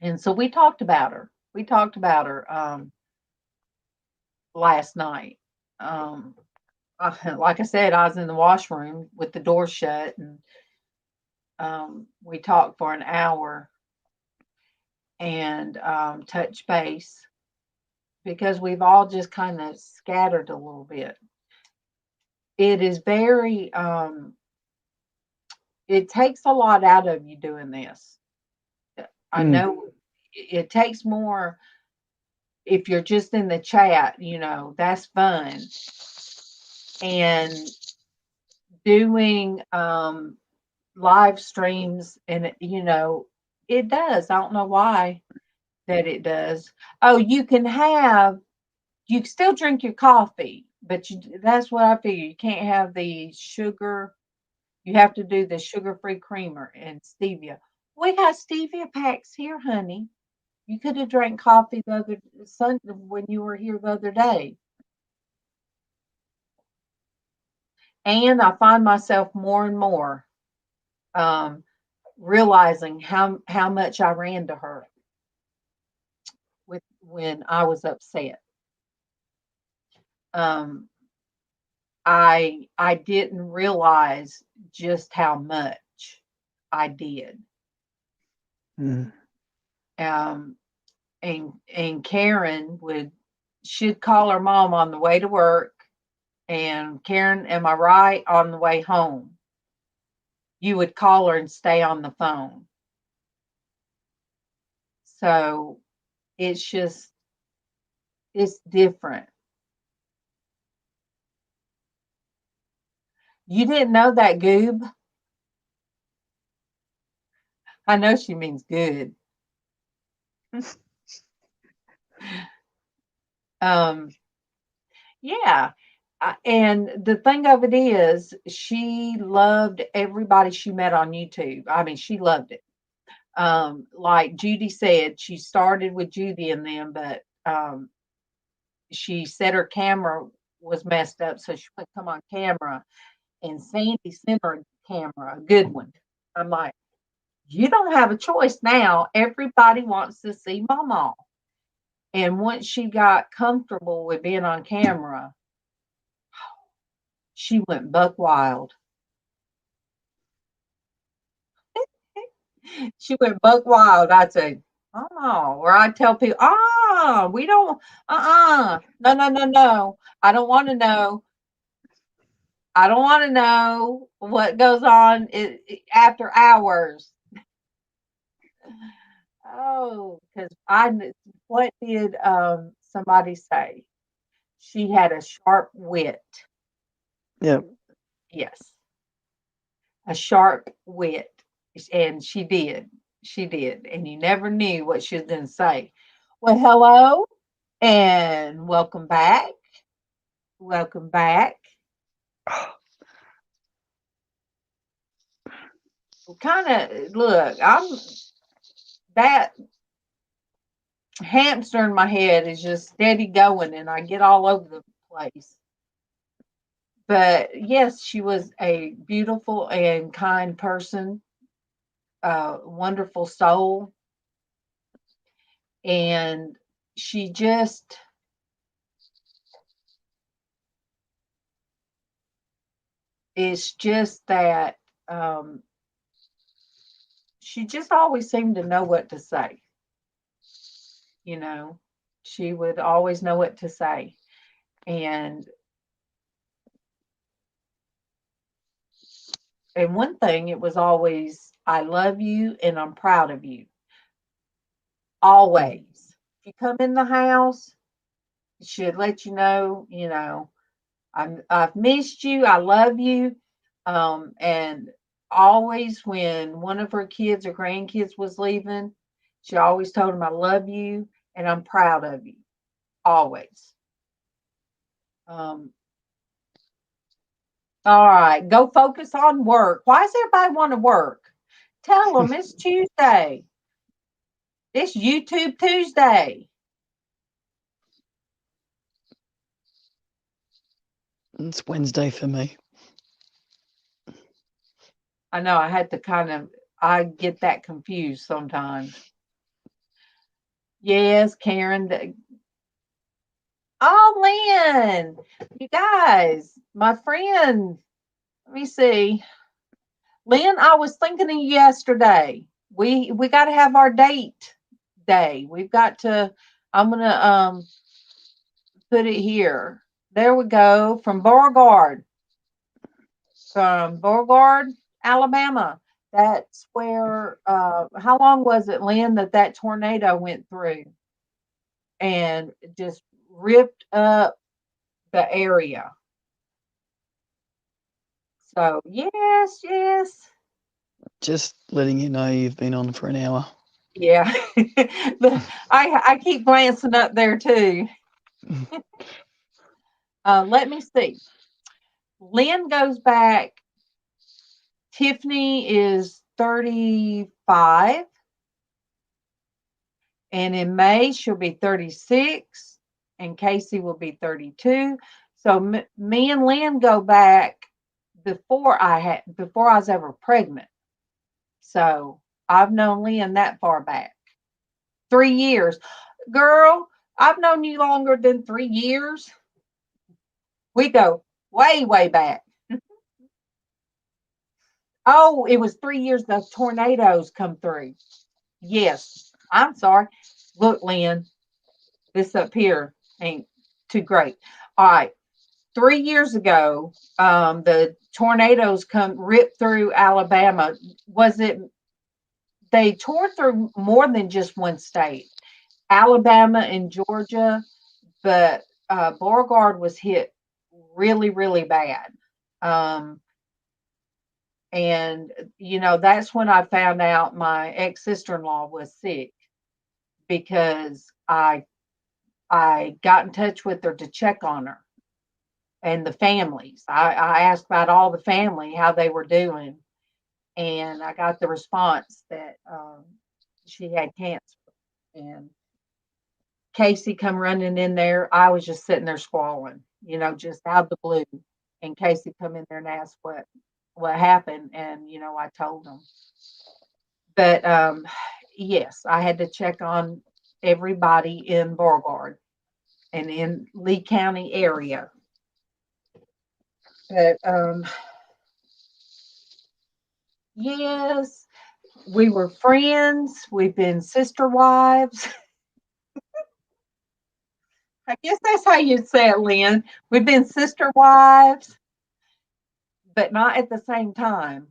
And so we talked about her. We talked about her last night. Um like I said, I was in the washroom with the door shut, and we talked for an hour and touched base because we've all just kind of scattered a little bit. It is very, it takes a lot out of you doing this. I Mm. know it takes more if you're just in the chat, that's fun. And doing live streams, and it does. I don't know why that it does. Oh, you can still drink your coffee, but that's what I figure. You can't have the sugar. You have to do the sugar-free creamer and stevia. We got stevia packs here, honey. You could have drank coffee the other Sunday when you were here the other day. And I find myself more and more realizing how much I ran to her when I was upset. Um, I didn't realize just how much I did. Mm. Um, and Karen she'd call her mom on the way to work, and Karen, am I right? On the way home, you would call her and stay on the phone. So it's different. You didn't know that, Goob? I know she means good. Yeah. And the thing of it is, she loved everybody she met on YouTube. I mean, she loved it. Like Judy said, she started with Judy and them, but she said her camera was messed up, so she wouldn't come on camera. And Sandy sent her a camera, a good one. I'm like, you don't have a choice now. Everybody wants to see MawMaw. And once she got comfortable with being on camera, she went buck wild. She went buck wild. I'd say, oh, or I'd tell people, we don't, no. I don't want to know. I don't want to know what goes on after hours. Oh, because what did somebody say? She had a sharp wit. Yeah. Yes, a sharp wit. And she did. She did. And you never knew what she was going to say. Well, hello and welcome back. Welcome back. Kind of, look, that hamster in my head is just steady going and I get all over the place. But yes, she was a beautiful and kind person, a wonderful soul. And she just, it's just that she just always seemed to know what to say. You know, she would always know what to say. And one thing, it was always, I love you and I'm proud of you. Always. If you come in the house, it should let you know, I've missed you. I love you. And always when one of her kids or grandkids was leaving, she always told them, I love you and I'm proud of you. Always. All right, go focus on work. Why does everybody want to work? Tell them it's Tuesday. It's YouTube Tuesday. It's Wednesday for me. I know I had to I get that confused sometimes. Yes, Karen. Oh, Lynn, you guys, my friend. Let me see. Lynn, I was thinking of you yesterday. We got to have our date day. We've got to. I'm gonna put it here. There we go. From Beauregard, Alabama. That's where. How long was it, Lynn, that tornado went through and just ripped up the area? So yes. Just letting you know you've been on for an hour. Yeah. But I keep glancing up there too. Let me see. Lynn goes back. Tiffany is 35. And in May, she'll be 36. And Casey will be 32. So me and Lynn go back before I was ever pregnant. So I've known Lynn that far back. 3 years. Girl, I've known you longer than 3 years. We go way, way back. Oh, it was 3 years the tornadoes come through. Yes. I'm sorry. Look, Lynn, this up here ain't too great. All right. 3 years ago, the tornadoes ripped through Alabama. They tore through more than just one state, Alabama and Georgia, but Beauregard was hit really, really bad. And, that's when I found out my ex-sister-in-law was sick because I got in touch with her to check on her and the families. I asked about all the family, how they were doing. And I got the response that She had cancer. And Casey come running in there. I was just sitting there squalling, just out of the blue. And Casey come in there and asked what happened. And, I told him. But yes, I had to check on everybody in Beauregard and in Lee County area. But yes, we were friends. We've been sister wives. I guess that's how you'd say it, Lynn. We've been sister wives, but not at the same time.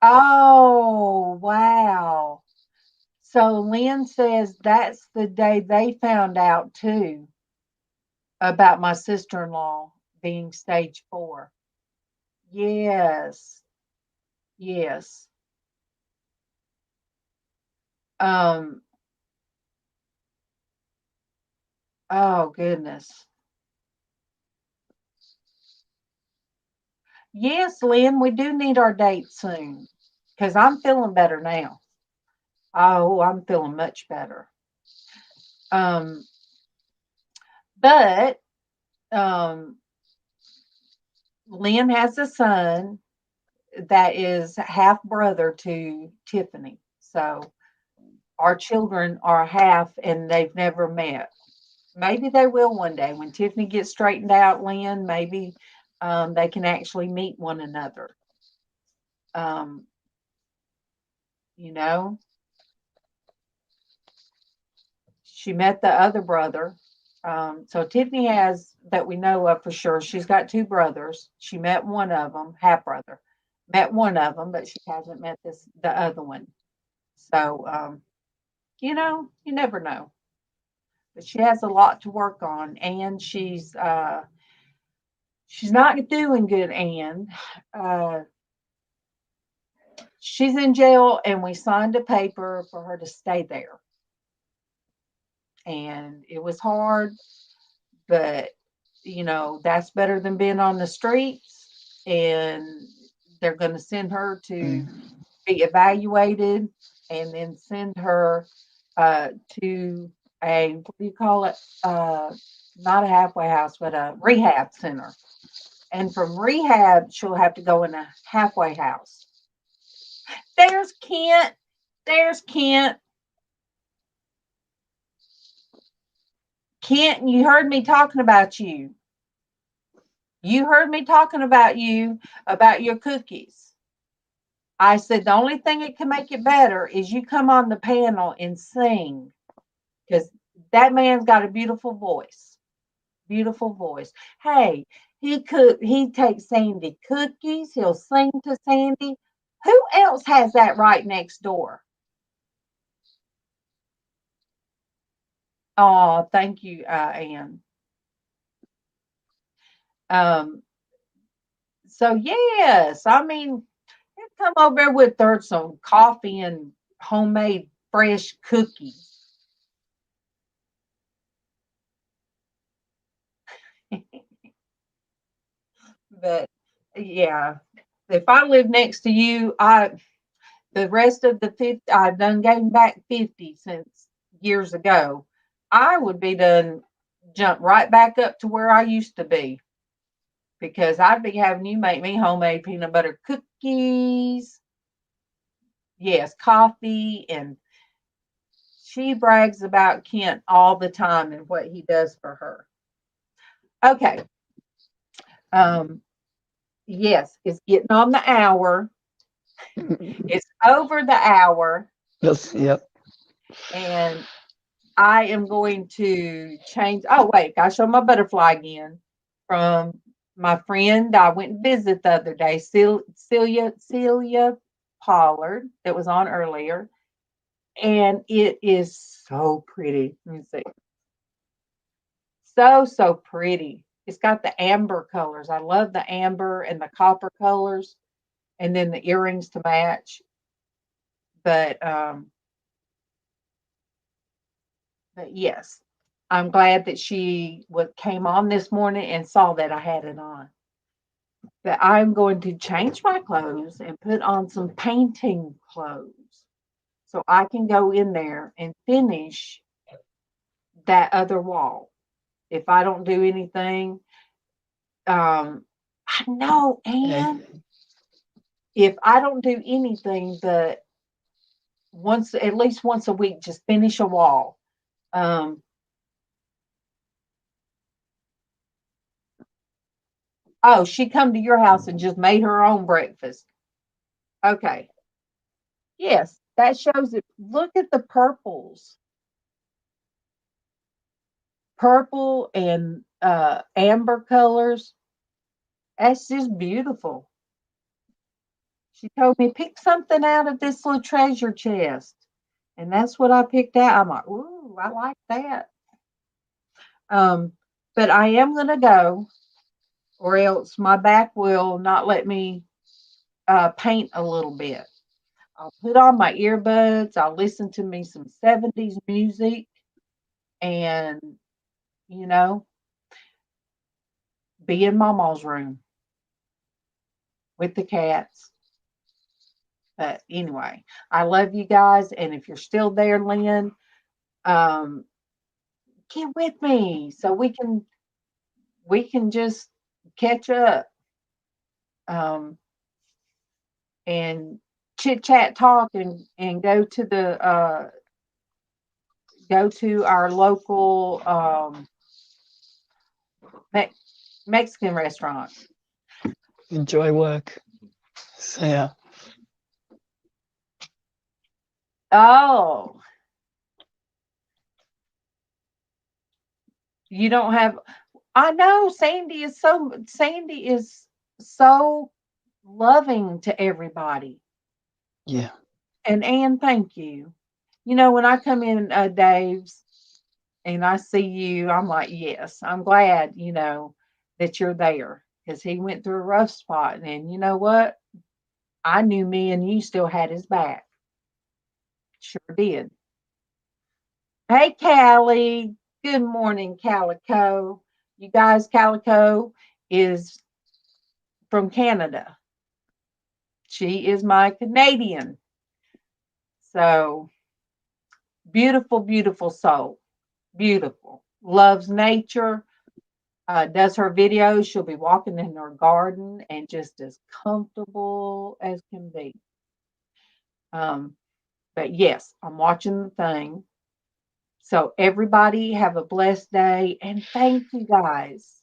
Oh, wow. So Lynn says that's the day they found out too about my sister-in-law being stage 4. Yes. Yes. Oh goodness. Yes, Lynn, we do need our date soon because I'm feeling better now. Oh, I'm feeling much better. But Lynn has a son that is half brother to Tiffany. So our children are half and they've never met. Maybe they will one day when Tiffany gets straightened out, Lynn. Maybe they can actually meet one another. You know, she met the other brother. So Tiffany has, that we know of for sure, she's got 2 brothers. She met one of them, half brother, met one of them, but she hasn't met the other one. So, you never know. But she has a lot to work on, and she's not doing good. And she's in jail, and we signed a paper for her to stay there. And it was hard, but that's better than being on the streets. And they're going to send her to be evaluated, and then send her to a, what do you call it? Not a halfway house, but a rehab center. And from rehab, she'll have to go in a halfway house. There's Kent. There's Kent. Kent, you heard me talking about you. You heard me talking about you, about your cookies. I said the only thing that can make it better is you come on the panel and sing, because that man's got a beautiful voice. Beautiful voice. Hey, he takes Sandy cookies. He'll sing to Sandy. Who else has that right next door? Oh, thank you, Ann. So yes, I mean, come over there with her some coffee and homemade fresh cookies. But yeah, if I live next to you, the rest of the 50, I've done gained back 50 since years ago. I would be done jump right back up to where I used to be, because I'd be having you make me homemade peanut butter cookies. Yes, coffee. And she brags about Kent all the time and what he does for her. Okay. Yes, it's getting on the hour. It's over the hour. Yes, yep. And I am going to change. Oh, wait, I show my butterfly again from my friend I went and visited the other day, Celia Pollard, that was on earlier. And it is so pretty. Let me see. So pretty. It's got the amber colors. I love the amber and the copper colors, and then the earrings to match. But yes, I'm glad that she came on this morning and saw that I had it on. that I'm going to change my clothes and put on some painting clothes so I can go in there and finish that other wall. If I don't do anything, I know, and if I don't do anything but at least once a week, just finish a wall. Oh, she come to your house and just made her own breakfast. Okay. Yes, that shows it. Look at the purples. Purple and amber colors. That's just beautiful. She told me, pick something out of this little treasure chest. And that's what I picked out. I'm like, ooh, I like that. But I am going to go, or else my back will not let me paint a little bit. I'll put on my earbuds. I'll listen to me some 70s music and, you know, be in MawMaw's room with the cats. But anyway, I love you guys. And if you're still there, Lynn, get with me so we can just catch up and chit chat talk and go to our local Mexican restaurant. Enjoy work. See ya. Oh, you don't have. I know Sandy is so loving to everybody. Yeah. And Anne, thank you. You know, when I come in Dave's and I see you, I'm like, yes, I'm glad, that you're there because he went through a rough spot. And you know what? I knew me and you still had his back. Sure did. Hey, Callie. Good morning, Calico. You guys, Calico is from Canada. She is my Canadian. So beautiful, beautiful soul. Beautiful. Loves nature. Does her videos. She'll be walking in her garden and just as comfortable as can be. But yes, I'm watching the thing. So everybody have a blessed day. And thank you guys.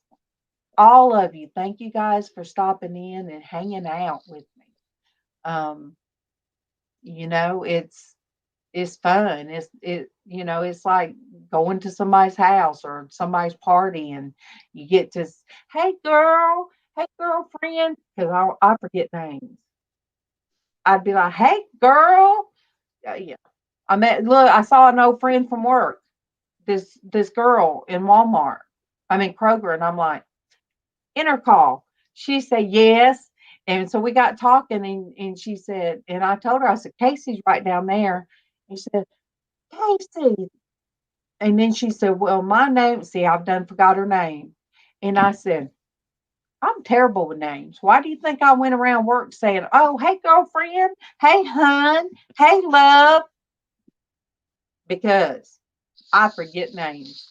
All of you. Thank you guys for stopping in and hanging out with me. It's fun. It's like going to somebody's house or somebody's party and you get to, hey girlfriend, because I forget names. I'd be like, hey girl. Yeah. I saw an old friend from work, this girl in Kroger, and I'm like, intercall. She said yes. And so we got talking and she said, and I told her, I said, Casey's right down there. And she said, Casey. And then she said, well, my name, see, I've done forgot her name. And I said, I'm terrible with names. Why do you think I went around work saying, oh, hey, girlfriend. Hey, hun. Hey, love. Because I forget names.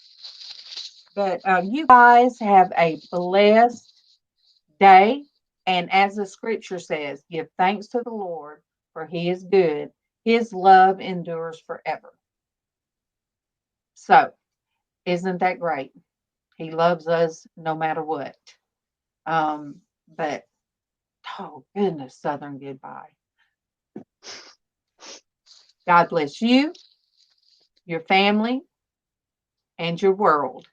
But you guys have a blessed day. And as the scripture says, give thanks to the Lord, for he is good. His love endures forever. So, isn't that great? He loves us no matter what. But, oh, goodness, Southern goodbye. God bless you, your family, and your world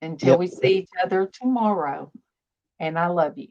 until we see each other tomorrow. And I love you.